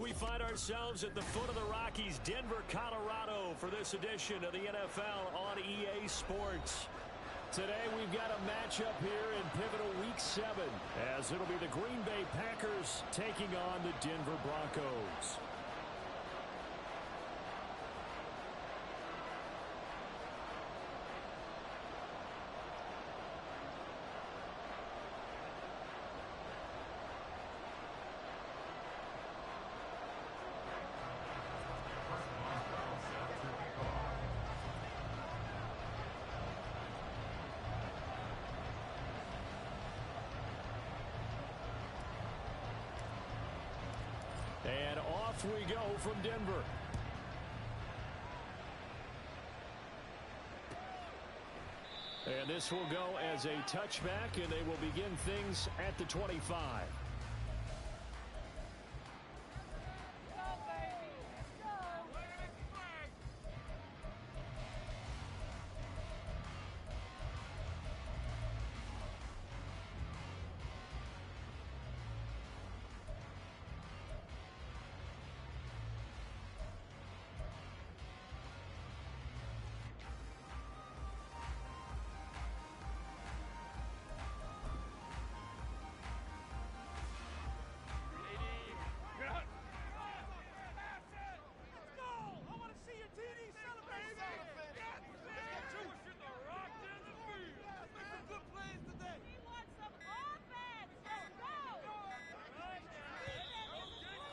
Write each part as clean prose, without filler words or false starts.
We find ourselves at the foot of the Rockies, Denver, Colorado, for this edition of the NFL on EA Sports. Today we've got a matchup here in pivotal Week 7, as it'll be the Green Bay Packers taking on the Denver Broncos. And off we go from Denver. And this will go as a touchback, and they will begin things at the 25.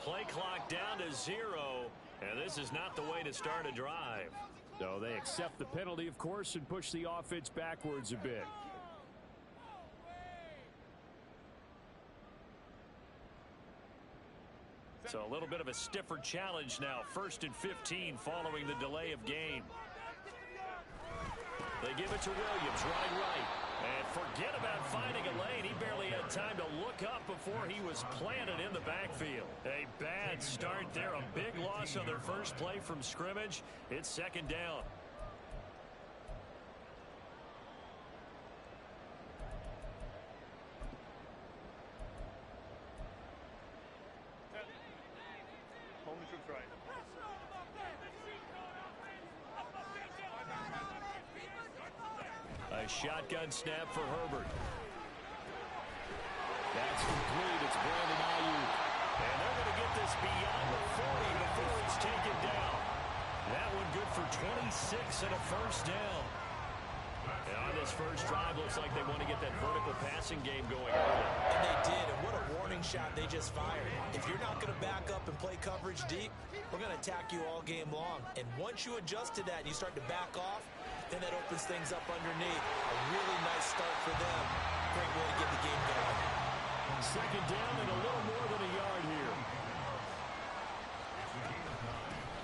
Play clock down to 0, and this is not the way to start a drive. So they accept the penalty, of course, and push the offense backwards a bit. So a little bit of a stiffer challenge now. 1st and 15 following the delay of game. They give it to Williams, right. And forget about finding a lane. He barely had time to look up before he was planted in the backfield. A bad start there. A big loss on their first play from scrimmage. It's 2nd down. Right. A shotgun snap for Herbert. That's complete. It's Brandon Ayuk. And they're going to get this beyond the 40 before it's taken down. That one good for 26 and a first down. And on this first drive, looks like they want to get that vertical passing game going early. And they did, and what a warning shot they just fired. If you're not going to back up and play coverage deep, we're going to attack you all game long. And once you adjust to that and you start to back off, then that opens things up underneath. A really nice start for them. Great way to get the game going. 2nd down and a little more than a yard here.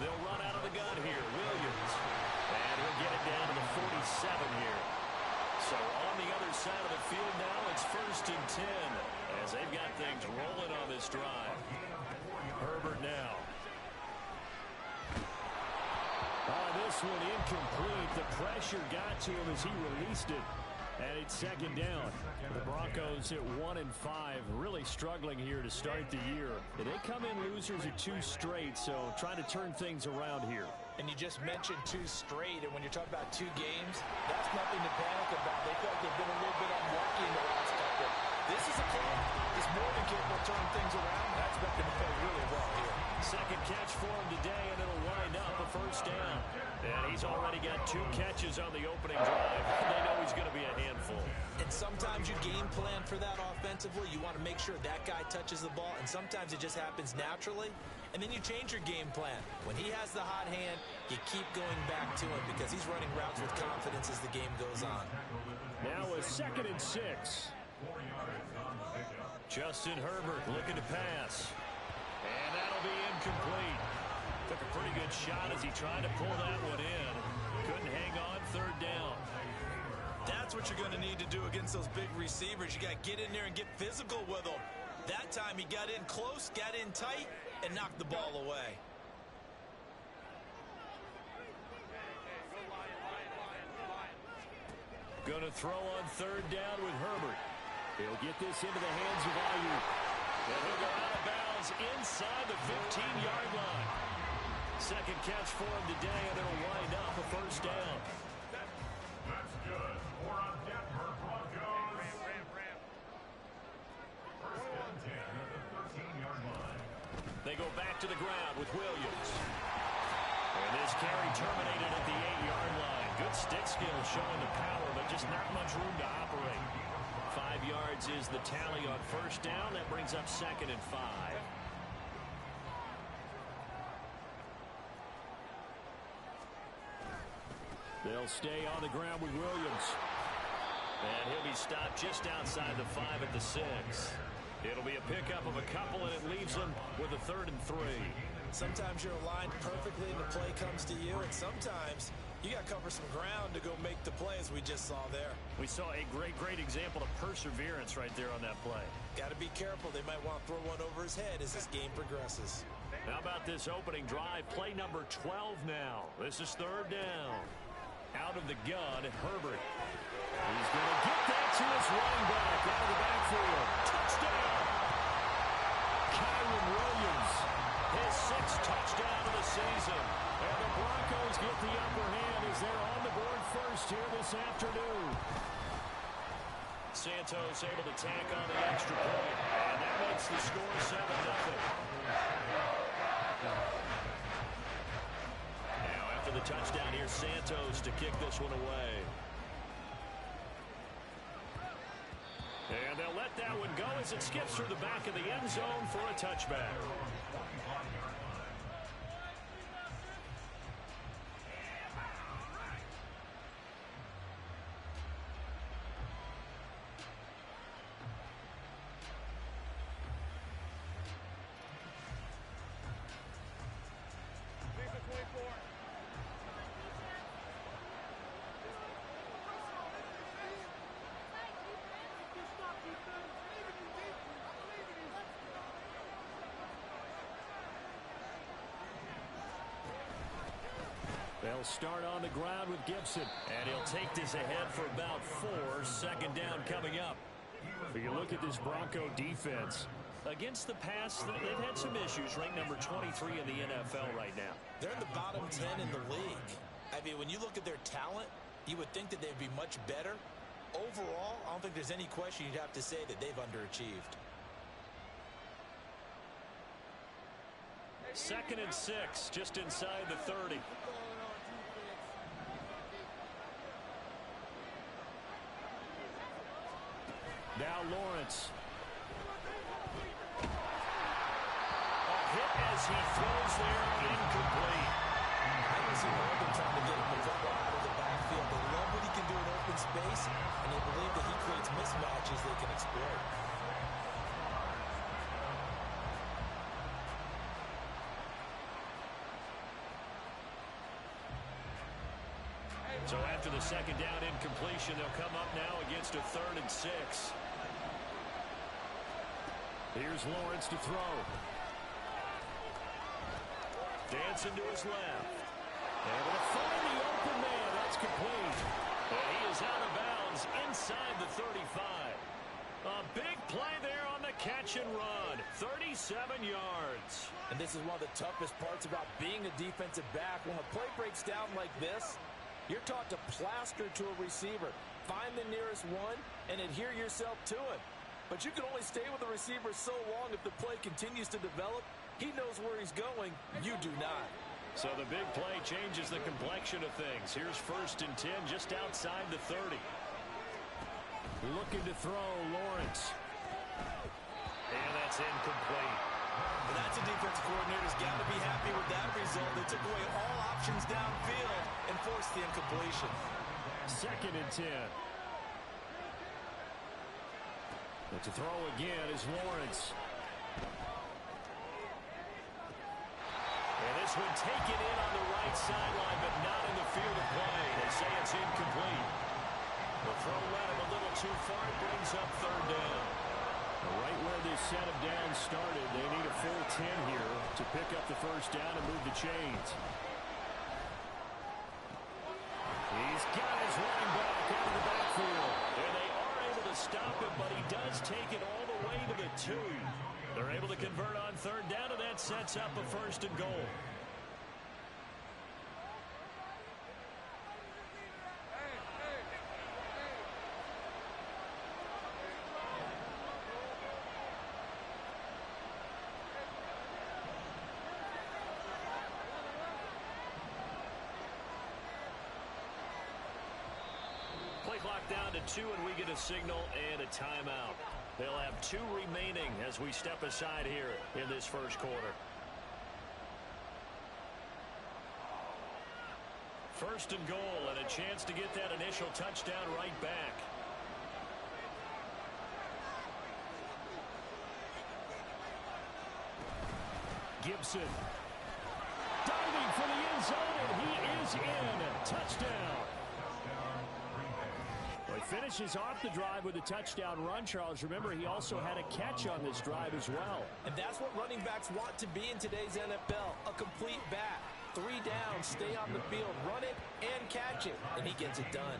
They'll run out of the gun here. Williams. And he'll get it down to the 47 here. So on the other side of the field now, it's 1st and 10 as they've got things rolling on this drive. Herbert now. This one incomplete. The pressure got to him as he released it. And it's 2nd down. The Broncos at 1-5, really struggling here to start the year. They come in losers at 2 straight, so trying to turn things around here. And you just mentioned 2 straight, and when you're talking about 2 games, that's nothing to panic about. They feel like they've been a little bit unlucky in the last couple. This is a club that's more than capable of turning things around. I expect them to play really well here. 2nd catch for him today, and it'll wind up a first down. And he's already got 2 catches on the opening drive. They know he's going to be a handful. And sometimes you game plan for that offensively. You want to make sure that guy touches the ball, and sometimes it just happens naturally. And then you change your game plan. When he has the hot hand, you keep going back to him because he's running routes with confidence as the game goes on. Now a 2nd and 6. Justin Herbert looking to pass. And that'll be incomplete. Took a pretty good shot as he tried to pull that one in. Couldn't hang on. 3rd down. That's what you're going to need to do against those big receivers. You got to get in there and get physical with them. That time he got in close, got in tight, and knocked the ball away. Going to throw on 3rd down with Herbert. He'll get this into the hands of Ayuk. And he'll go out of bounds inside the 15-yard line. Second catch for him today, and it'll wind up a first down. That's good for a Denver Broncos. First and 10 at the 13-yard line. They go back to the ground with Williams. And this carry terminated at the 8-yard line. Good stick skill showing the power, but just not much room to operate. 5 yards is the tally on first down. That brings up 2nd and 5. They'll stay on the ground with Williams. And he'll be stopped just outside the 5 at the 6. It'll be a pickup of a couple, and it leaves them with a 3rd and 3. Sometimes you're aligned perfectly and the play comes to you, and sometimes you got to cover some ground to go make the play, as we just saw there. We saw a great example of perseverance right there on that play. Got to be careful. They might want to throw one over his head as this game progresses. How about this opening drive? Play number 12 now. This is 3rd down. Out of the gun, Herbert. He's going to get that to his running back out of the backfield. Touchdown! Kyron Williams, his 6th touchdown of the season. And the Broncos get the upper hand as they're on the board first here this afternoon. Santos able to tack on the extra point, and that makes the score 7-0. Now after the touchdown, here's Santos to kick this one away. And they'll let that one go as it skips through the back of the end zone for a touchback. They'll start on the ground with Gibson, and he'll take this ahead for about 4. 2nd down coming up. If you look at this Bronco defense, against the pass, they've had some issues. Ranked number 23 in the NFL right now. They're in the bottom 10 in the league. I mean, when you look at their talent, you would think that they'd be much better. Overall, I don't think there's any question you'd have to say that they've underachieved. 2nd and 6, just inside the 30. Now Lawrence. A hit as he throws there, incomplete. I can see Morgan trying to get him the football out of the backfield. They love what he can do in open space, and they believe that he creates mismatches they can exploit. So after the 2nd down incompletion, they'll come up now against a 3rd and 6. Here's Lawrence to throw. Dancing to his left. Able to find the open man. That's complete. And he is out of bounds inside the 35. A big play there on the catch and run. 37 yards. And this is one of the toughest parts about being a defensive back. When a play breaks down like this, you're taught to plaster to a receiver. Find the nearest one and adhere yourself to it. But you can only stay with the receiver so long if the play continues to develop. He knows where he's going. You do not. So the big play changes the complexion of things. Here's 1st and 10 just outside the 30. Looking to throw, Lawrence. And that's incomplete. Well, that's a defensive coordinator's got to be happy with that result. They took away all options downfield and forced the incompletion. 2nd and 10. But to throw again is Lawrence. And this one taken in on the right sideline, but not in the field of play. They say it's incomplete. The throw led him a little too far. It brings up 3rd down. Right where this set of downs started, they need a full 10 here to pick up the 1st down and move the chains. He's got his running back out of the backfield. And they are able to stop him, but he does take it all the way to the 2. They're able to convert on third down, and that sets up a first and goal. Play clock down to 2, and we get a signal and a timeout. They'll have 2 remaining as we step aside here in this first quarter. First and goal, and a chance to get that initial touchdown right back. Gibson diving for the end zone, and he is in. Touchdown. Well, he finishes off the drive with a touchdown run, Charles. Remember, he also had a catch on this drive as well. And that's what running backs want to be in today's NFL, a complete back. 3 downs, stay on the field, run it, and catch it, and he gets it done.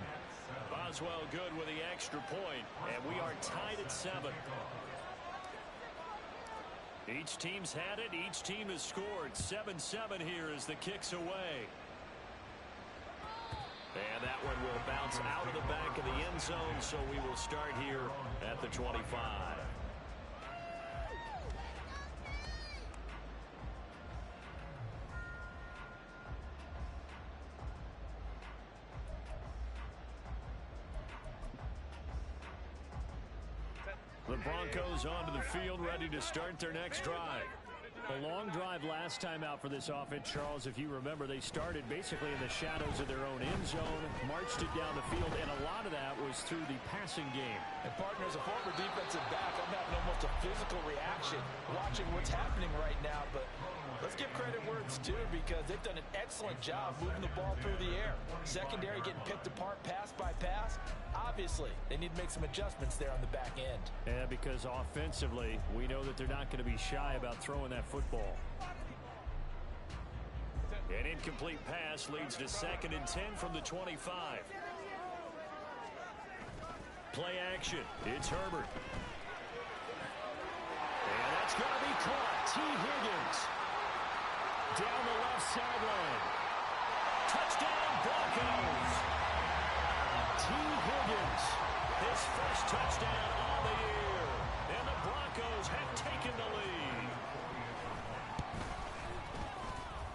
Boswell good with the extra point, and we are tied at 7. Each team's had it. Each team has scored. 7-7 here as the kick's away. And that one will bounce out of the back of the end zone, so we will start here at the 25. The Broncos onto the field, ready to start their next drive. A long drive last time out for this offense, Charles. If you remember, they started basically in the shadows of their own end zone, marched it down the field, and a lot of that was through the passing game. And partner, as a former defensive back, I'm having almost a physical reaction watching what's happening right now. But let's give credit where it's due, because they've done an excellent job moving the ball through the air. Secondary getting picked apart pass by pass. Obviously, they need to make some adjustments there on the back end. Yeah, because offensively, we know that they're not going to be shy about throwing that football. An incomplete pass leads to 2nd and 10 from the 25. Play action. It's Herbert. And that's going to be caught. T. Higgins. Down the left sideline. Touchdown, Broncos. T. Higgins, his first touchdown on the year, and the Broncos have taken the lead.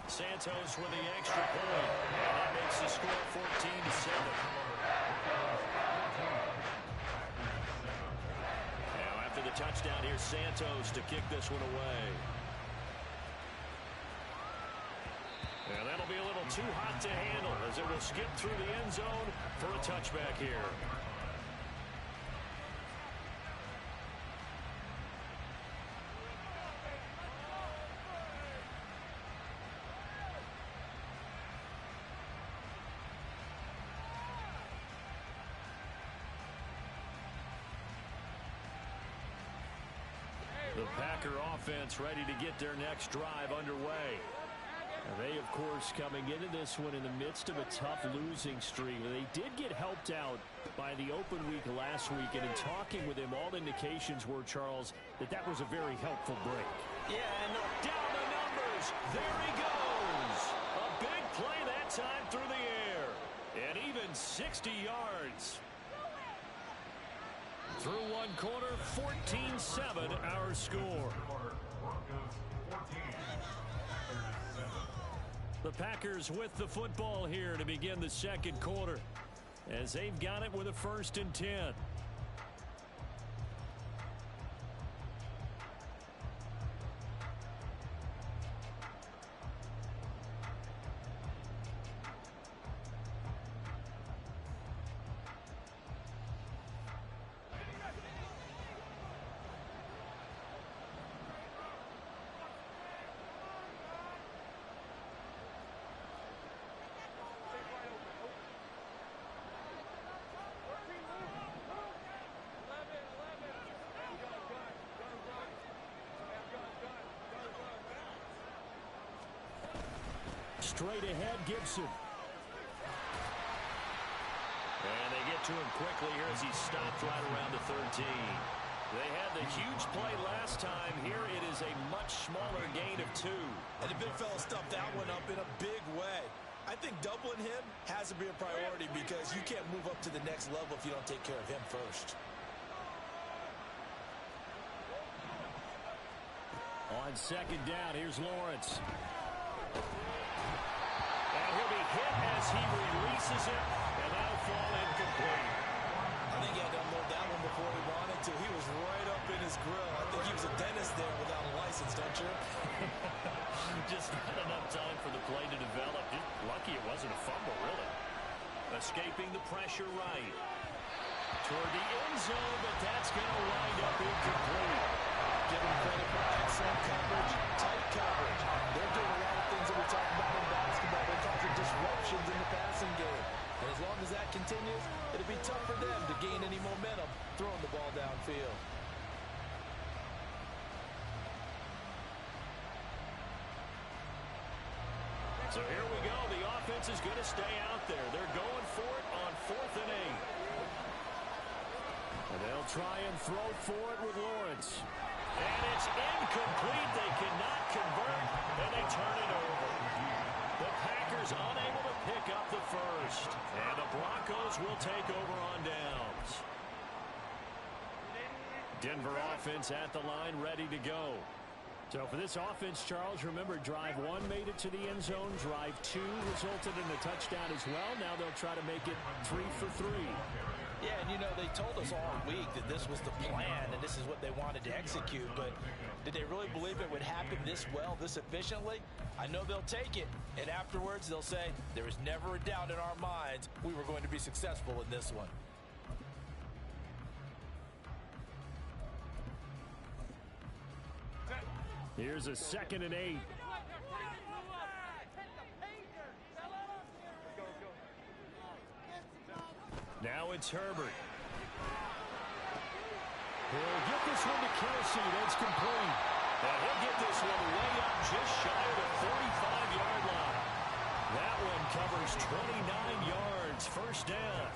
Santos with the extra point, and that makes the score 14-7. Now after the touchdown, here's Santos to kick this one away. And that'll be a little too hot to handle as it will skip through the end zone for a touchback here. The Packer offense ready to get their next drive underway. They, of course, coming into this one in the midst of a tough losing streak. They did get helped out by the open week last week, and in talking with him, all indications were, Charles, that was a very helpful break. Yeah, and down the numbers. There he goes. A big play that time through the air. And even 60 yards. Through one quarter, 14-7 our score. The Packers with the football here to begin the second quarter, as they've got it with a 1st and 10. Straight ahead, Gibson. And they get to him quickly here as he stopped right around the 13. They had the huge play last time. Here it is a much smaller gain of 2. And the big fella stuffed that one up in a big way. I think doubling him has to be a priority because you can't move up to the next level if you don't take care of him first. On second down, here's Lawrence. And he'll be hit as he releases it, and that'll fall incomplete. I think he had to unload that one before he wanted to. He was right up in his grill. I think he was a dentist there without a license, don't you? Just not enough time for the play to develop. Just lucky it wasn't a fumble, really. Escaping the pressure right. Toward the end zone, but that's going to wind up incomplete. Give him credit for excellent coverage, tight coverage. They're doing a lot of things that we talk about in basketball. They're causing disruptions in the passing game. And as long as that continues, it'll be tough for them to gain any momentum throwing the ball downfield. So here we go. The offense is going to stay out there. They're going for it on 4th and 8. And they'll try and throw for it with Lawrence. And it's incomplete. They cannot convert, and they turn it over. The Packers unable to pick up the first. And the Broncos will take over on downs. Denver offense at the line, ready to go. So for this offense, Charles, remember, drive 1 made it to the end zone. Drive 2 resulted in a touchdown as well. Now they'll try to make it 3 for 3. Yeah, and you know, they told us all week that this was the plan and this is what they wanted to execute, but did they really believe it would happen this well, this efficiently? I know they'll take it, and afterwards they'll say, there was never a doubt in our minds we were going to be successful in this one. Here's a 2nd and 8. Now it's Herbert. He'll get this one to Kelsey. That's complete. And he'll get this one way up just shy of the 45-yard line. That one covers 29 yards. First down.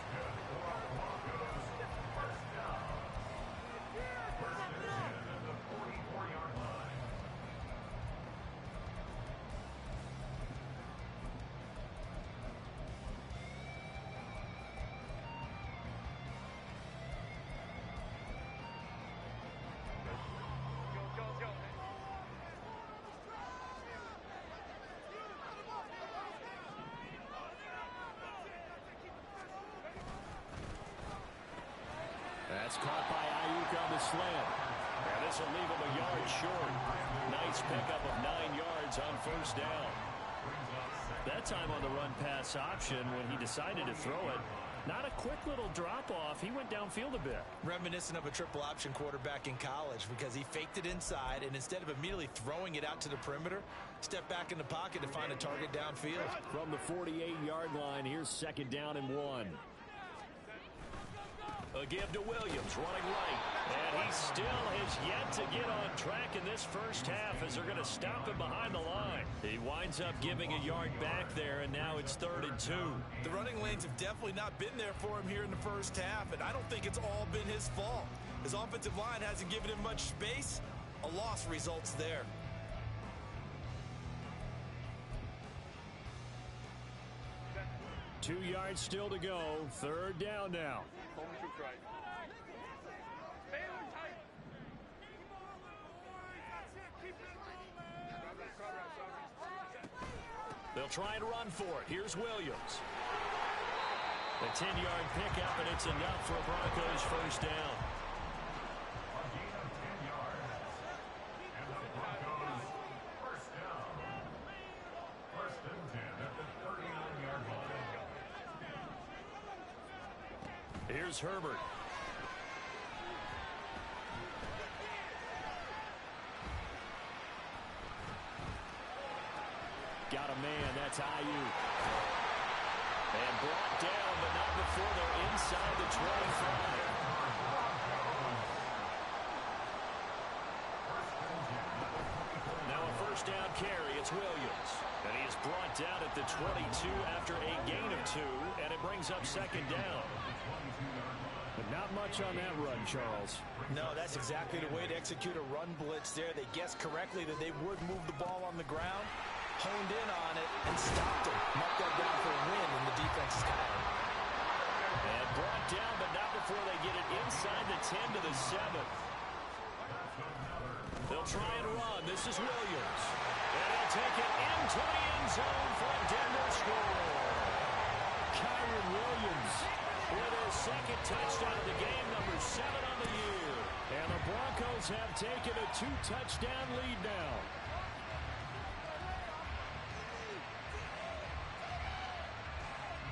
That's caught by Ayuk on the slant. And this will leave him a yard short. Nice pickup of 9 yards on first down. That time on the run-pass option when he decided to throw it. Not a quick little drop-off. He went downfield a bit. Reminiscent of a triple-option quarterback in college because he faked it inside, and instead of immediately throwing it out to the perimeter, stepped back in the pocket to find a target downfield. From the 48-yard line, here's 2nd down and 1. A give to Williams, running right. And he still has yet to get on track in this first half as they're going to stop him behind the line. He winds up giving a yard back there, and now it's 3rd and 2. The running lanes have definitely not been there for him here in the first half, and I don't think it's all been his fault. His offensive line hasn't given him much space. A loss results there. Two yards still to go. 3rd down now. They'll try and run for it. Here's Williams. A 10-yard pickup, and it's enough for a Broncos first down. A gain of 10 yards. And the Broncos first down. 1st and 10 at the 39-yard line. Here's Herbert. Got a man, that's Ayuk. And brought down, but not before they're inside the 25. Now a first down carry, it's Williams. And he is brought down at the 22 after a gain of 2, and it brings up 2nd down. But not much much on that run, Charles. No, that's exactly the way to execute a run blitz there. They guessed correctly that they would move the ball on the ground, honed in on it, and stopped it. Marked that down for a win in the defense's column. And brought down, but not before they get it inside the 10 to the 7. They'll try and run. This is Williams. And he'll take it into the end zone for a Denver score. Kyron Williams with his second touchdown of the game, number 7 on the year. And the Broncos have taken a 2-touchdown lead now.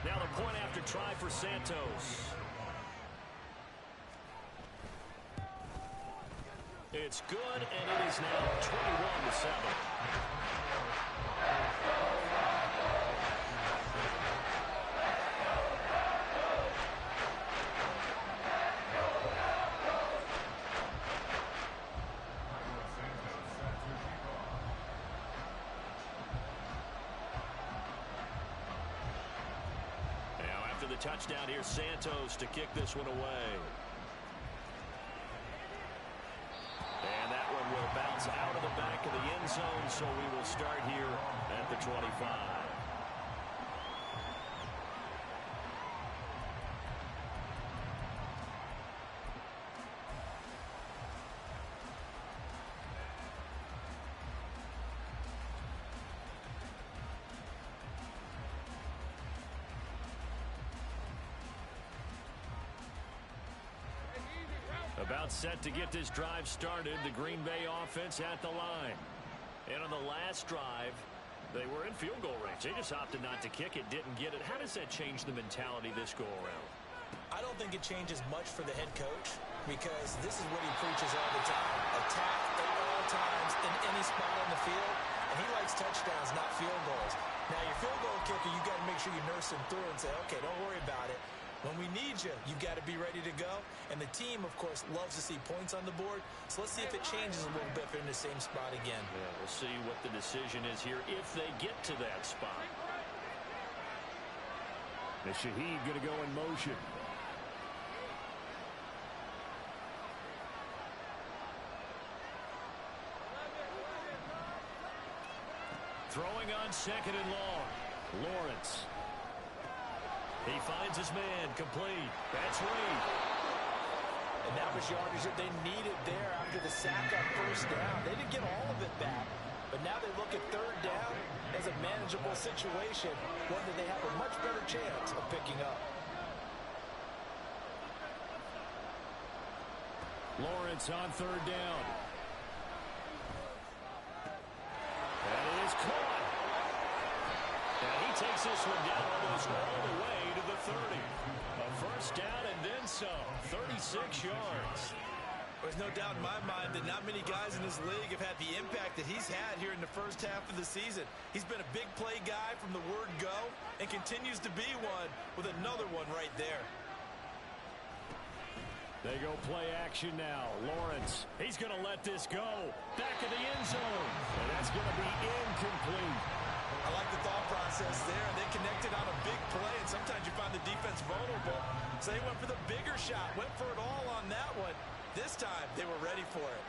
Now the point after try for Santos. It's good, and it is now 21-7. Now after the touchdown, here's Santos to kick this one away. And that one will bounce out of the back of the end zone, so we will start here at the 25. About set to get this drive started, the Green Bay offense at the line. And on the last drive, they were in field goal range. They just opted not to kick it, didn't get it. How does that change the mentality this go-around? I don't think it changes much for the head coach because this is what he preaches all the time. Attack at all times in any spot on the field, and he likes touchdowns, not field goals. Now, your field goal kicker, you got to make sure you nurse him through and say, okay, don't worry about it. When we need you, you've got to be ready to go. And the team, of course, loves to see points on the board. So let's see if it changes a little bit if they're in the same spot again. Yeah, we'll see what the decision is here if they get to that spot. The Shaheed going to go in motion. Throwing on second and long. Lawrence. He finds his man, complete. That's Reed. And that was yardage that they needed there after the sack on first down. They didn't get all of it back, but now they look at third down as a manageable situation, one that they have a much better chance of picking up. Lawrence on third down. And it is caught. And he takes this one down almost all the way to the 30. A first down and then some. 36 yards. There's no doubt in my mind that not many guys in this league have had the impact that he's had here in the first half of the season. He's been a big play guy from the word go and continues to be one with another one right there. They go play action now. Lawrence, he's going to let this go. Back of the end zone. And that's going to be incomplete. I like the thought process there. They connected on a big play, and sometimes you find the defense vulnerable. So they went for the bigger shot, went for it all on that one. This time, they were ready for it.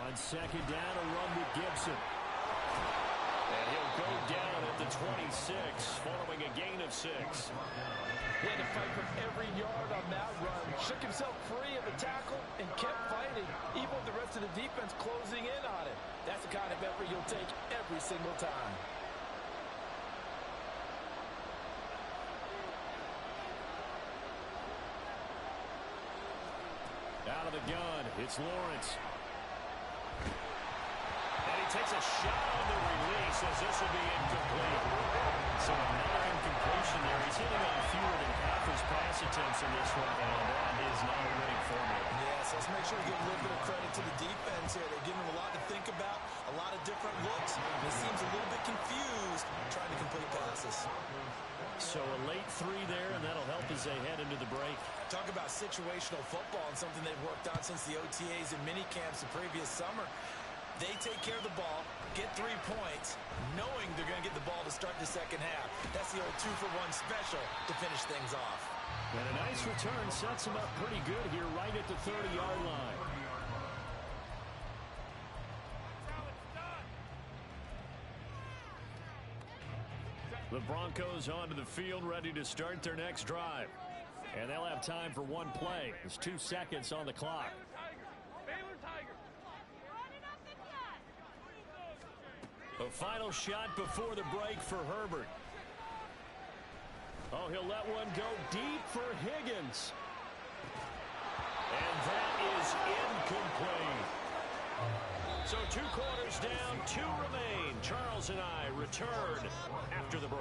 On second down, a run with Gibson. And he'll go down at the 26, following a gain of 6. He had to fight for every yard on that run. Shook himself free of the tackle and kept fighting, even with the rest of the defense closing in on it. That's the kind of effort you'll take every single time. Out of the gun, it's Lawrence. And he takes a shot on the release as this will be incomplete. So another incompletion there. He's hitting on fewer than half his pass attempts in this one, and that is not a winning formula. Yes, let's make sure we give a little bit of credit to the defense here. They're giving him a lot to think about, a lot of different looks. And he seems a little bit confused trying to complete passes. So a late 3 there, and that'll help as they head into the break. Talk about situational football and something they've worked on since the OTAs and mini camps the previous summer. They take care of the ball, get 3 points, knowing they're going to get the ball to start the second half. That's the old 2-for-1 special to finish things off. And a nice return sets him up pretty good here right at the 30-yard line. The Broncos onto the field, ready to start their next drive. And they'll have time for one play. There's 2 seconds on the clock. A final shot before the break for Herbert. Oh, he'll let one go deep for Higgins. And that is incomplete. So 2 quarters down, 2 remain. Charles and I return after the break.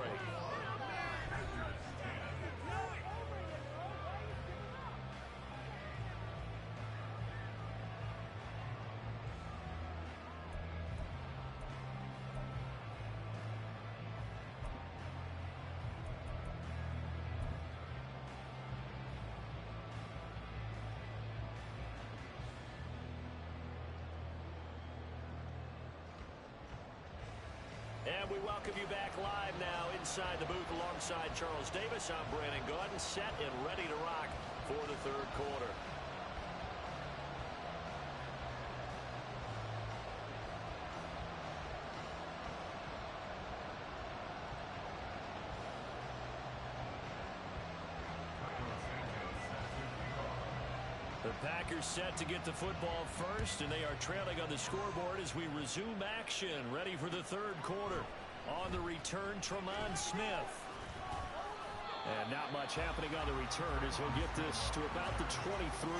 And we welcome you back live now inside the booth alongside Charles Davis. I'm Brandon Gaudin, set and ready to rock for the 3rd quarter. The Packers set to get the football first, and they are trailing on the scoreboard as we resume action, ready for the 3rd quarter. On the return, Tremont Smith. And not much happening on the return as he'll get this to about the 23.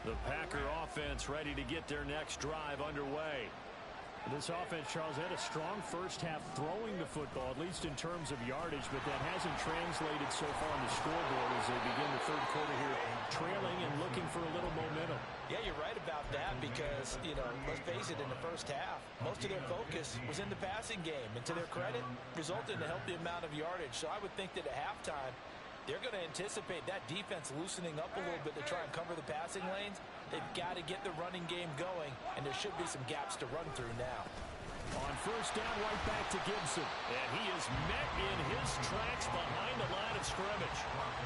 The Packer offense ready to get their next drive underway. This offense, Charles, had a strong first half throwing the football, at least in terms of yardage, but that hasn't translated so far on the scoreboard as they begin the 3rd quarter here, trailing and looking for a little momentum. Yeah, you're right about that because, let's face it, in the first half, most of their focus was in the passing game. And to their credit, resulted in a healthy amount of yardage. So I would think that at halftime, they're going to anticipate that defense loosening up a little bit to try and cover the passing lanes. They've got to get the running game going, and there should be some gaps to run through now. On first down, right back to Gibson. And he is met in his tracks behind the line of scrimmage.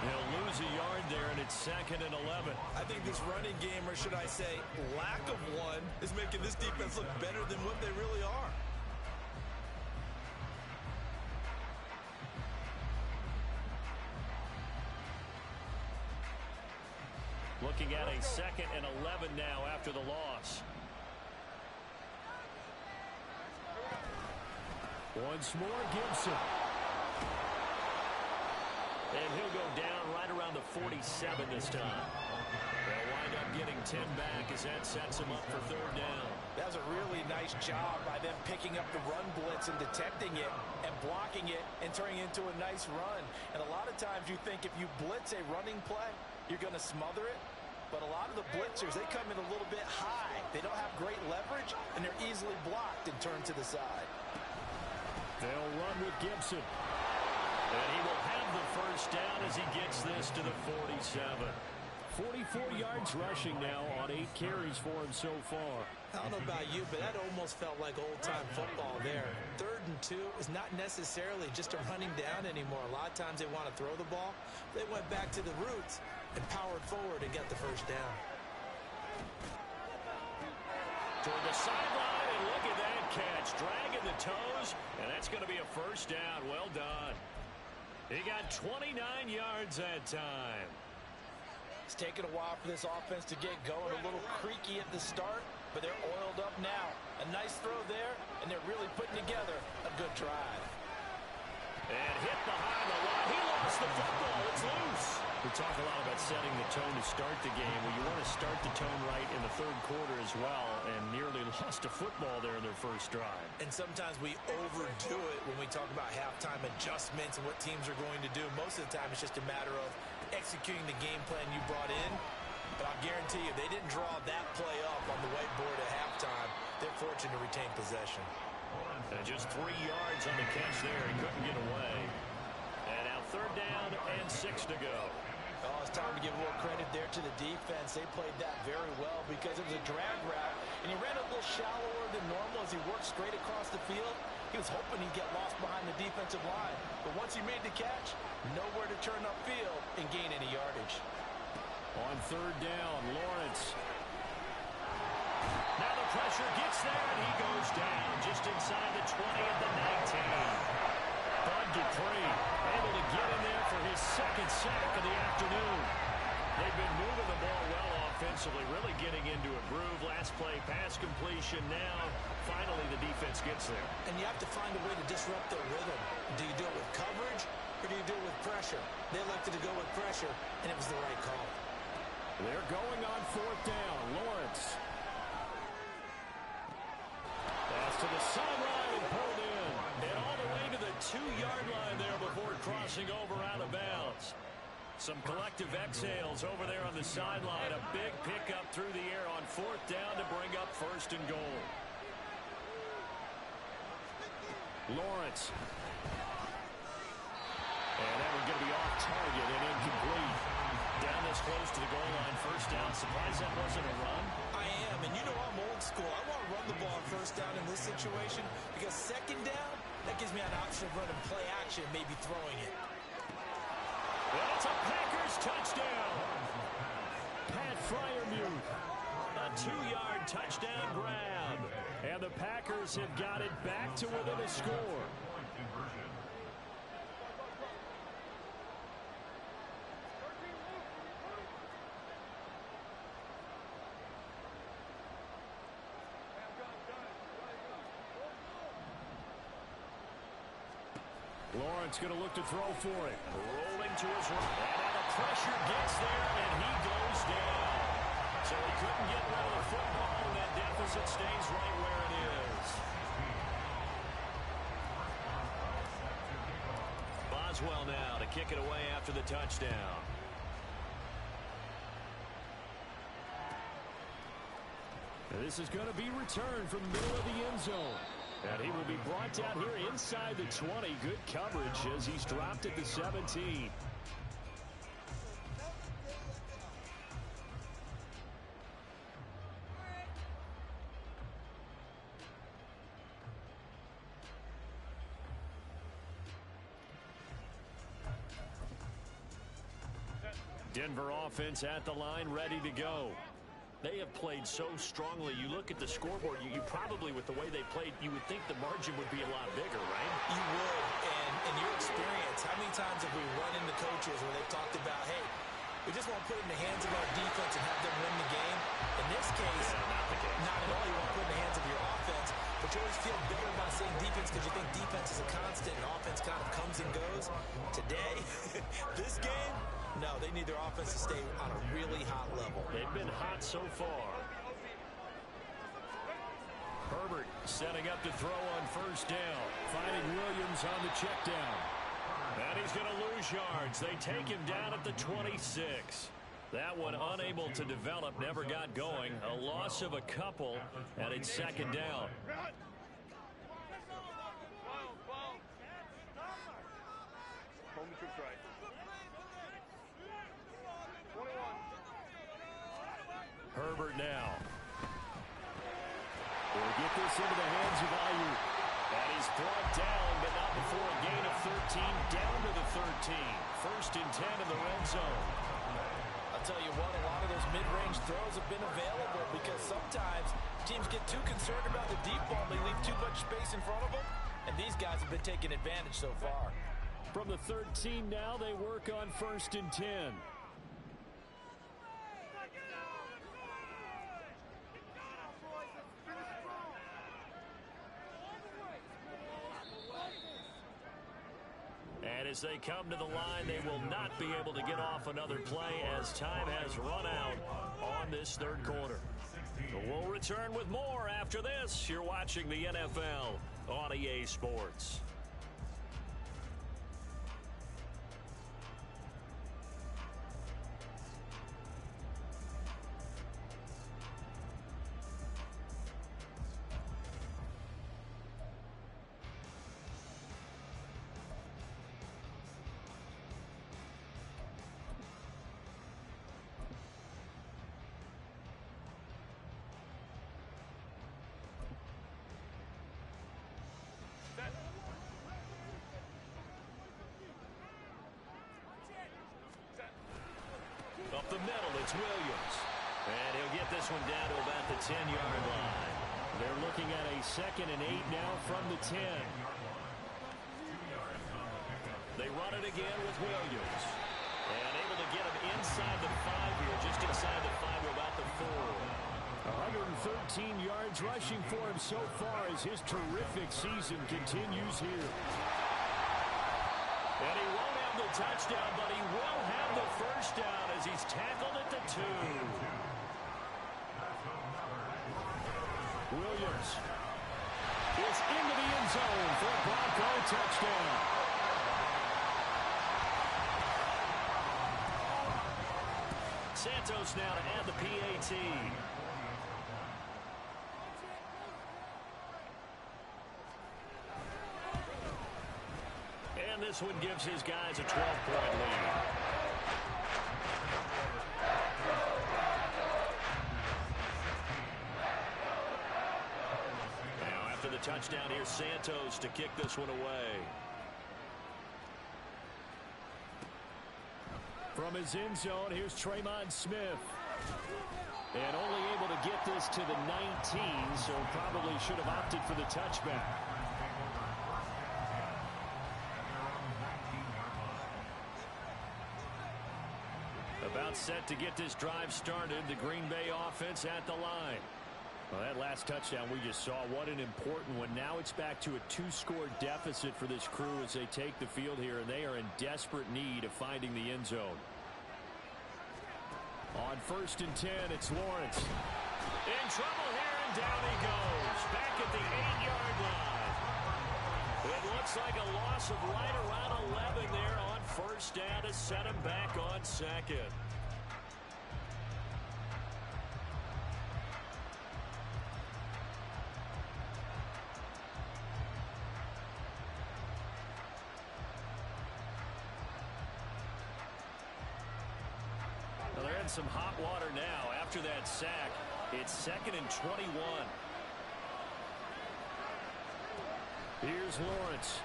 He'll lose a yard there, and it's 2nd and 11. I think this running game, or should I say lack of one, is making this defense look better than what they really are. Looking at a 2nd and 11 now after the loss. Once more, Gibson. And he'll go down right around the 47 this time. They'll wind up getting 10 back as that sets him up for 3rd down. That was a really nice job by them picking up the run blitz and detecting it and blocking it and turning it into a nice run. And a lot of times you think if you blitz a running play, you're going to smother it. But a lot of the blitzers, they come in a little bit high. They don't have great leverage, and they're easily blocked and turned to the side. They'll run with Gibson. And he will have the first down as he gets this to the 47. 44 yards rushing now on 8 carries for him so far. I don't know about you, but that almost felt like old-time football there. 3rd and 2 is not necessarily just a running down anymore. A lot of times they want to throw the ball. They went back to the roots and powered forward and got the first down. Toward the sideline, and look at that catch. Dragging the toes, and that's going to be a first down. Well done. He got 29 yards that time. It's taken a while for this offense to get going. A little creaky at the start, but they're oiled up now. A nice throw there, and they're really putting together a good drive. And hit behind the line. He lost the football. It's loose. We talk a lot about setting the tone to start the game. Well, you want to start the tone right in the 3rd quarter as well, and nearly lost a football there in their first drive. And sometimes we overdo it when we talk about halftime adjustments and what teams are going to do. Most of the time, it's just a matter of executing the game plan you brought in But I'll guarantee you, they didn't draw that play up on the whiteboard at halftime. They're fortunate to retain possession. And just 3 yards on the catch there. He couldn't get away. And now 3rd down and 6 to go. Oh, it's time to give a little credit there to the defense. They played that very well because it was a drag route, and he ran a little shallower than normal as he worked straight across the field. He was hoping he'd get lost behind the defensive line. But once he made the catch, nowhere to turn upfield and gain any yardage. On 3rd down, Lawrence. Now the pressure gets there, and he goes down just inside the 20 at the 19. Bud Dupree able to get in there for his 2nd sack of the afternoon. They've been moving the ball well offensively, really getting into a groove. Last play, pass completion. Now, finally, the defense gets there. And you have to find a way to disrupt their rhythm. Do you do it with coverage, or do you do it with pressure? They elected to go with pressure, and it was the right call. They're going on 4th down. Lawrence. Pass to the sideline and pulled in. And all the way to the 2-yard line there before crossing over out of bounds. Some collective exhales over there on the sideline. A big pickup through the air on 4th down to bring up 1st and goal. Lawrence. And that one's going to be off target and incomplete. Down this close to the goal line, 1st down. Surprised that wasn't a run. I am, and you know I'm old school. I want to run the ball on 1st down in this situation because 2nd down, that gives me an option of running play action, maybe throwing it. Well, it's a Packers touchdown. Pat Freiermuth. A 2-yard touchdown grab. And the Packers have got it back to within a score. Lawrence going to look to throw for it. Rolling to his right. And now the pressure gets there, and he goes down. So he couldn't get rid of the football, and that deficit stays right where it is. Boswell now to kick it away after the touchdown. And this is going to be returned from the middle of the end zone. And he will be brought down here inside the 20. Good coverage as he's dropped at the 17. Denver offense at the line, ready to go. They have played so strongly. You look at the scoreboard, you probably, with the way they played, you would think the margin would be a lot bigger, right? You would, and in your experience, how many times have we run into coaches where they've talked about, hey, we just want to put it in the hands of our defense and have them win the game? In this case, not at all. You want to put it in the hands of your offense, but you always feel better about saying defense because you think defense is a constant and offense kind of comes and goes. Today, this game, no, they need their offense to stay on a really hot level. They've been hot so far. Herbert setting up to throw on 1st down. Finding Williams on the check down. And he's going to lose yards. They take him down at the 26. That one unable to develop, never got going. A loss of a couple, and it's 2nd down. Herbert now. Will get this into the hands of Ayuk. And he's brought down, but not before a gain of 13, down to the 13. 1st and 10 in the red zone. I'll tell you what, a lot of those mid-range throws have been available because sometimes teams get too concerned about the deep ball. They leave too much space in front of them, and these guys have been taking advantage so far. From the 13 now, they work on 1st and 10. And as they come to the line, they will not be able to get off another play as time has run out on this 3rd quarter. We'll return with more after this. You're watching the NFL on EA Sports. It's Williams. And he'll get this one down to about the 10-yard line. They're looking at a 2nd and 8 now from the 10. They run it again with Williams. And able to get him inside the 5 here, just inside the 5 to about the 4. 113 yards rushing for him so far as his terrific season continues here. And he won't have the touchdown, but he will have the first down as he's tackled at the 2. Williams is into the end zone for a Bronco touchdown. Santos now to add the PAT. And this one gives his guys a 12-point lead. Now after the touchdown, here's Santos to kick this one away. From his end zone, here's Tremont Smith. And only able to get this to the 19, so probably should have opted for the touchback. About set to get this drive started. The Green Bay offense at the line. Well, that last touchdown we just saw, what an important one. Now it's back to a 2-score deficit for this crew as they take the field here, and they are in desperate need of finding the end zone. On 1st and 10, it's Lawrence. In trouble here, and down he goes. Back at the 8-yard line. It looks like a loss of right around 11 there on 1st down to set him back on 2nd. They're in some hot water now after that sack. It's 2nd and 21. Here's Lawrence.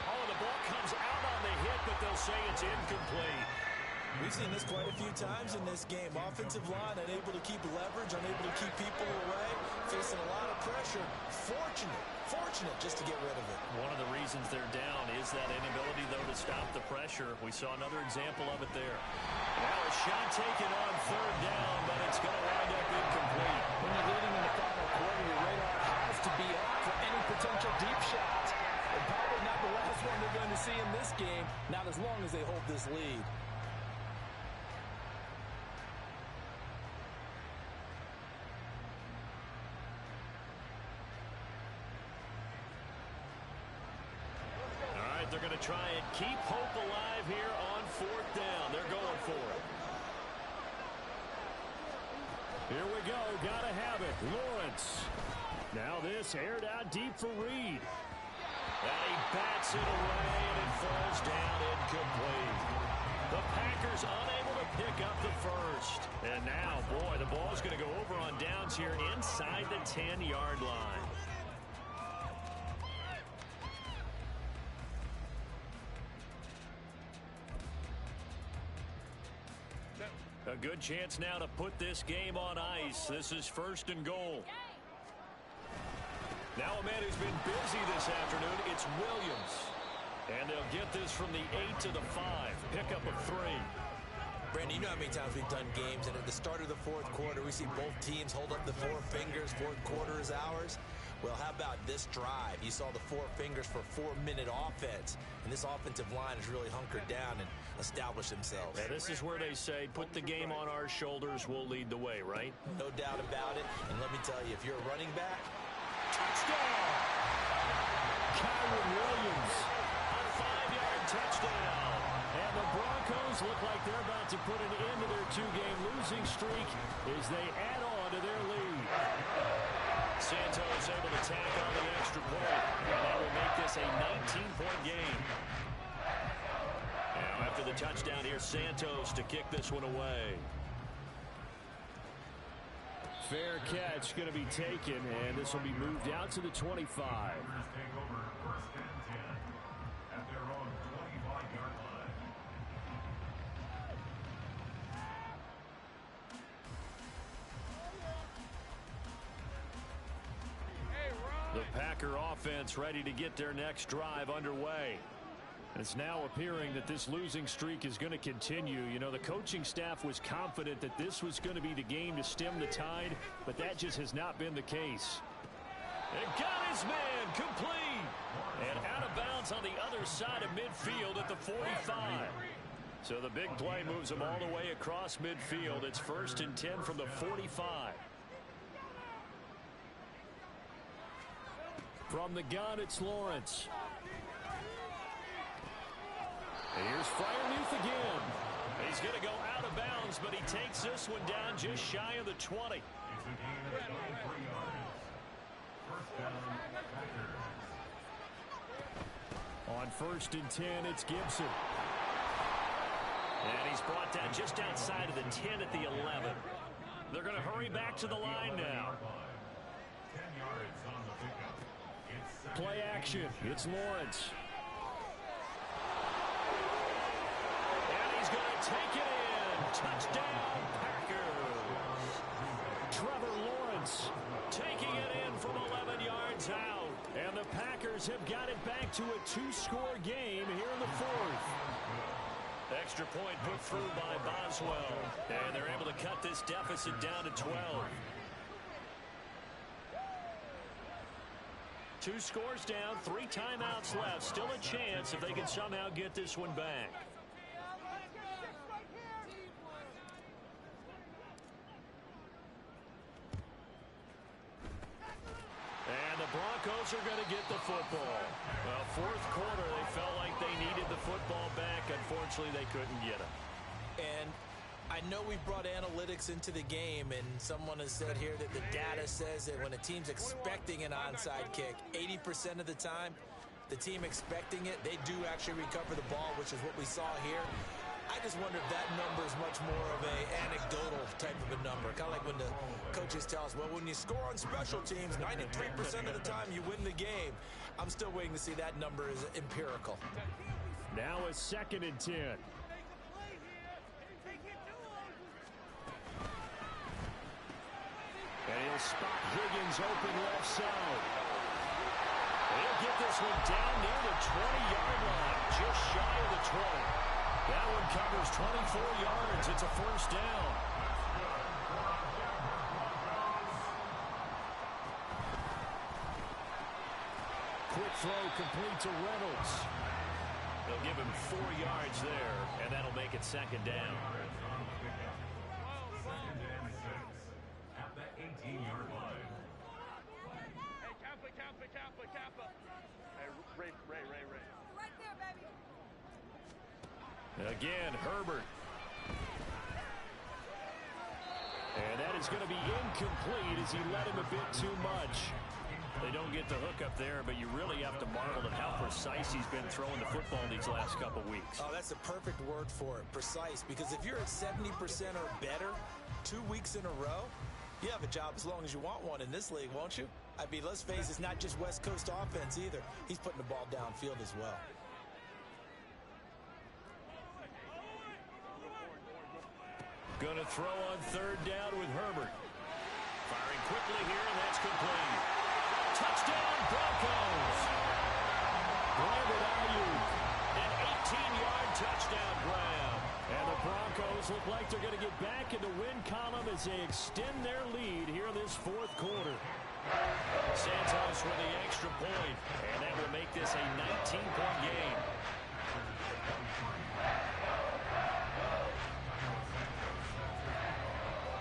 Oh, the ball comes out on the hit, but they'll say it's incomplete. We've seen this quite a few times in this game. Offensive line unable to keep leverage, unable to keep people away, facing a lot of pressure. Fortunate just to get rid of it. One of the reasons they're down is that inability, though, to stop the pressure. We saw another example of it there. Now a shot taken on 3rd down, but it's going to wind up incomplete. When you're leading in the final quarter, your radar has to be up for any potential deep shots. And probably not the last one they're going to see in this game, not as long as they hold this lead. They're going to try and keep hope alive here on 4th down. They're going for it. Here we go. Got to have it. Lawrence. Now this aired out deep for Reed. And he bats it away, and it falls down incomplete. The Packers unable to pick up the first. And now, boy, the ball's going to go over on downs here inside the 10-yard line. A good chance now to put this game on ice. This is 1st and goal. Now a man who's been busy this afternoon, it's Williams. And they'll get this from the 8 to the 5. Pickup of 3. Brandon, you know how many times we've done games, and at the start of the 4th quarter, we see both teams hold up the 4 fingers. 4th quarter is ours. Well, how about this drive? You saw the 4 fingers for 4-minute offense, and this offensive line has really hunkered down and established themselves. Yeah, this is where they say, put the game on our shoulders, we'll lead the way, right? No doubt about it. And let me tell you, if you're a running back, touchdown! Kyron Williams, a 5-yard touchdown. And the Broncos look like they're about to put an end to their 2-game losing streak as they add on to their lead. Santos able to tack on the extra point, and that will make this a 19-point game. Now after the touchdown, here's Santos to kick this one away. Fair catch going to be taken, and this will be moved out to the 25. Take over 1st and 10 at their own 25-yard line. Packer offense ready to get their next drive underway. It's now appearing that this losing streak is going to continue. You know, the coaching staff was confident that this was going to be the game to stem the tide, but that just has not been the case. And got his man complete. And out of bounds on the other side of midfield at the 45. So the big play moves him all the way across midfield. It's 1st and 10 from the 45. From the gun, it's Lawrence. And here's Freiermuth again. He's going to go out of bounds, but he takes this one down just shy of the 20. On 1st and 10, it's Gibson. And he's brought down just outside of the 10 at the 11. They're going to hurry back to the line now. Play action. It's Lawrence. And he's going to take it in. Touchdown, Packers. Trevor Lawrence taking it in from 11 yards out. And the Packers have got it back to a 2-score game here in the 4th. Extra point put through by Boswell. And they're able to cut this deficit down to 12. 2 scores down, 3 timeouts left. Still a chance if they can somehow get this one back. And the Broncos are going to get the football. Well, 4th quarter, they felt like they needed the football back. Unfortunately, they couldn't get it. And I know we brought analytics into the game, and someone has said here that the data says that when a team's expecting an onside kick, 80% of the time, the team expecting it, they do actually recover the ball, which is what we saw here. I just wonder if that number is much more of an anecdotal type of a number. Kind of like when the coaches tell us, well, when you score on special teams, 93% of the time you win the game. I'm still waiting to see that number is empirical. Now a 2nd and 10. And he'll spot Higgins open left side. He'll get this one down near the 20-yard line, just shy of the 20. That one covers 24 yards. It's a 1st down. Quick throw complete to Reynolds. They'll give him 4 yards there, and that'll make it 2nd down. At the 18-yard line. Hey, Kappa. Hey, Ray. Right there, baby. Again, Herbert. And that is going to be incomplete as he led him a bit too much. They don't get the hook up there, but you really have to marvel at how precise he's been throwing the football these last couple weeks. Oh, that's a perfect word for it, precise, because if you're at 70% or better 2 weeks in a row, you have a job as long as you want one in this league, won't you? I mean, let's face it, it's not just West Coast offense either. He's putting the ball downfield as well. Going to throw on 3rd down with Herbert. Firing quickly here, and that's complete. Touchdown, Broncos! Brandon Ayuk, an 18-yard touchdown grab. And the Broncos look like they're going to get back in the win column as they extend their lead here in this 4th quarter. Santos with the extra point, and that will make this a 19-point game.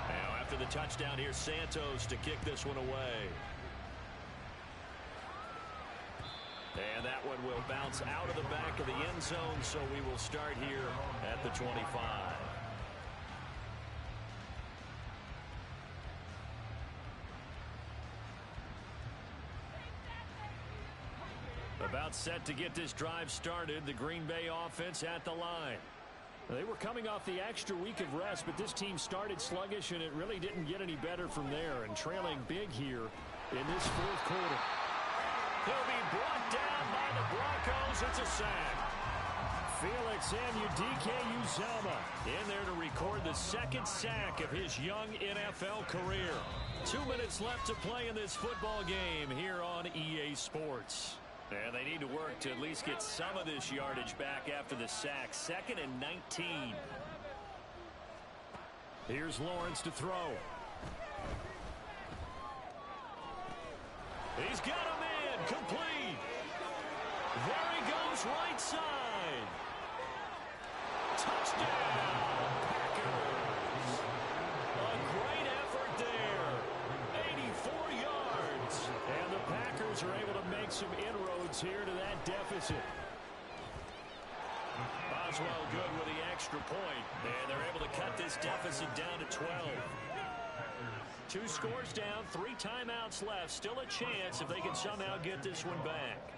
Now after the touchdown, here's Santos to kick this one away. And that one will bounce out of the back of the end zone, so we will start here at the 25. About set to get this drive started, the Green Bay offense at the line. They were coming off the extra week of rest, but this team started sluggish, and it really didn't get any better from there, and trailing big here in this 4th quarter. He'll be brought down by the Broncos. It's a sack. Felix Anudike-Uzomah in there to record the second sack of his young NFL career. 2 minutes left to play in this football game here on EA Sports. And they need to work to at least get some of this yardage back after the sack. 2nd and 19. Here's Lawrence to throw. He's got a man complete. There he goes, right side. Touchdown, Packers. A great effort there. 84 yards. And the Packers are able to make some inroads here to that deficit. Boswell good with the extra point, and they're able to cut this deficit down to 12. 2 scores down, 3 timeouts left. Still a chance if they can somehow get this one back.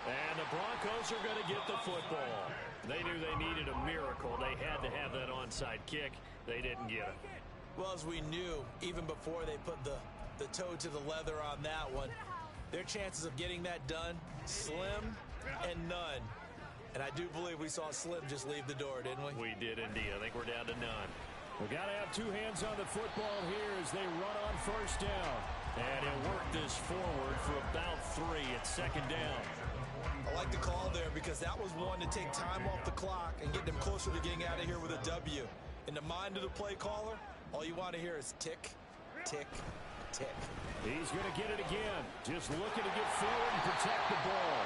And the Broncos are going to get the football. They knew they needed a miracle. They had to have that onside kick. They didn't get it. Well, as we knew, even before they put the toe to the leather on that one, their chances of getting that done, slim and none. And I do believe we saw Slim just leave the door, didn't we? We did indeed. I think we're down to none. We've got to have 2 hands on the football here as they run on first down. And he'll work this forward for about 3 at 2nd down. I like the call there because that was one to take time off the clock and get them closer to getting out of here with a W. In the mind of the play caller, all you want to hear is tick, tick, tick. He's going to get it again. Just looking to get forward and protect the ball.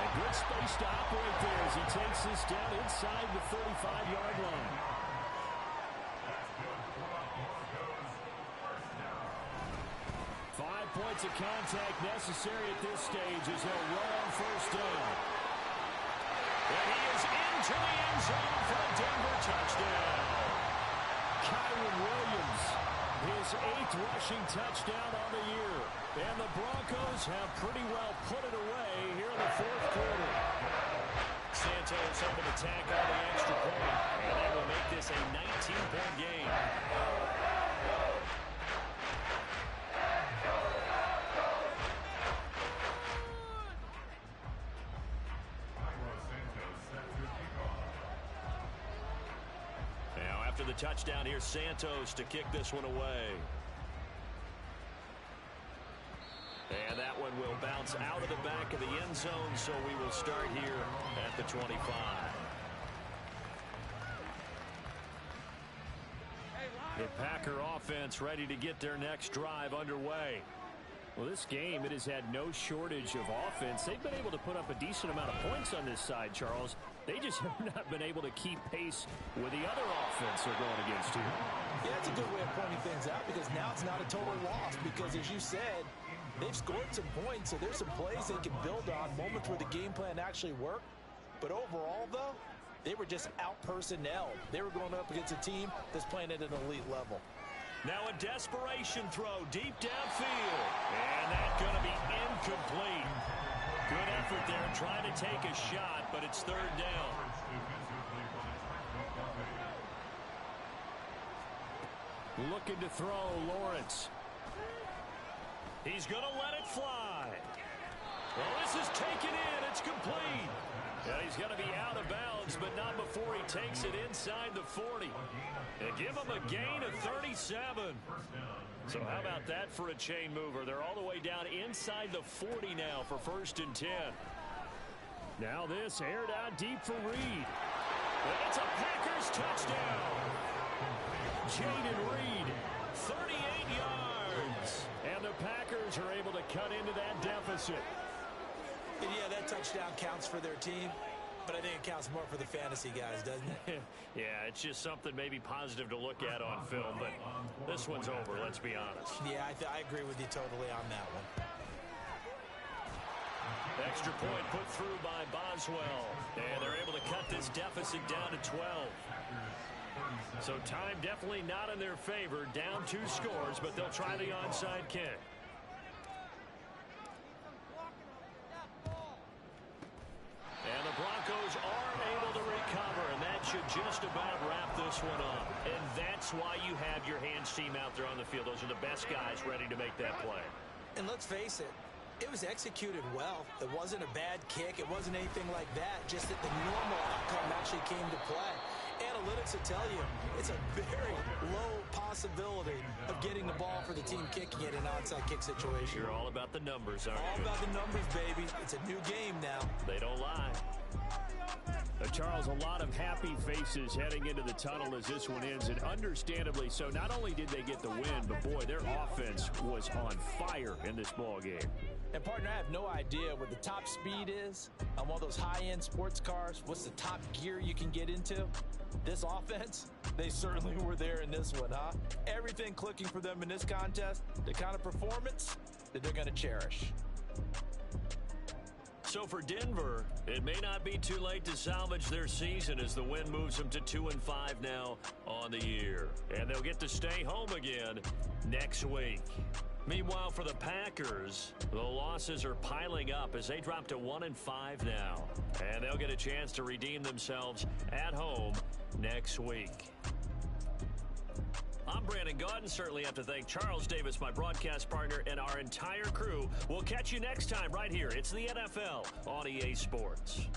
And good space to operate there as he takes this down inside the 35-yard line. 5 points of contact necessary at this stage as they'll run on first down. And he is into the end zone for a Denver touchdown. Kyron Williams, his 8th rushing touchdown on the year. And the Broncos have pretty well put it away here in the 4th quarter. Santos able to tack on the extra point. And they will make this a 19-point game. After the touchdown, here's Santos to kick this one away. And that one will bounce out of the back of the end zone, so we will start here at the 25. The Packer offense ready to get their next drive underway. Well, this game, it has had no shortage of offense. They've been able to put up a decent amount of points on this side, Charles. They just have not been able to keep pace with the other offense they're going against here. Yeah, that's a good way of pointing things out because now it's not a total loss because, as you said, they've scored some points, so there's some plays they can build on, moments where the game plan actually worked. But overall, though, they were just out-personnel. They were going up against a team that's playing at an elite level. Now a desperation throw deep downfield. And that's going to be incomplete. Good effort there trying to take a shot, but it's 3rd down. Looking to throw, Lawrence. He's going to let it fly. Well, this is taken in. It's complete. And he's going to be out of bounds, but not before he takes it inside the 40. And give him a gain of 37. So how about that for a chain mover? They're all the way down inside the 40 now for 1st and 10. Now this aired out deep for Reed. And it's a Packers touchdown. Jaden Reed, 38 yards. And the Packers are able to cut into that deficit. And yeah, that touchdown counts for their team, but I think it counts more for the fantasy guys, doesn't it? Yeah, it's just something maybe positive to look at on film, but this one's over, let's be honest. Yeah, I agree with you totally on that one. Extra point put through by Boswell, and they're able to cut this deficit down to 12. So time definitely not in their favor, down 2 scores, but they'll try the onside kick. And the Broncos are able to recover, and that should just about wrap this this one up. And that's why you have your hands team out there on the field. Those are the best guys ready to make that play. And let's face it, it was executed well. It wasn't a bad kick. It wasn't anything like that. Just that the normal outcome actually came to play. Analytics will tell you it's a very low possibility of getting the ball for the team kicking it in an onside kick situation. You're all about the numbers, aren't All you? about the numbers, baby. It's a new game now. They don't lie. Charles, a lot of happy faces heading into the tunnel as this one ends, and understandably so. Not only did they get the win, but boy, their offense was on fire in this ball game. And partner, I have no idea what the top speed is on one of those high-end sports cars. What's the top gear you can get into? This offense, they certainly were there in this one, huh? Everything clicking for them in this contest, the kind of performance that they're going to cherish. So for Denver, it may not be too late to salvage their season as the win moves them to 2-5 now on the year. And they'll get to stay home again next week. Meanwhile, for the Packers, the losses are piling up as they drop to 1-5 now. And they'll get a chance to redeem themselves at home next week. I'm Brandon Gaudin. Certainly have to thank Charles Davis, my broadcast partner, and our entire crew. We'll catch you next time right here. It's the NFL on EA Sports.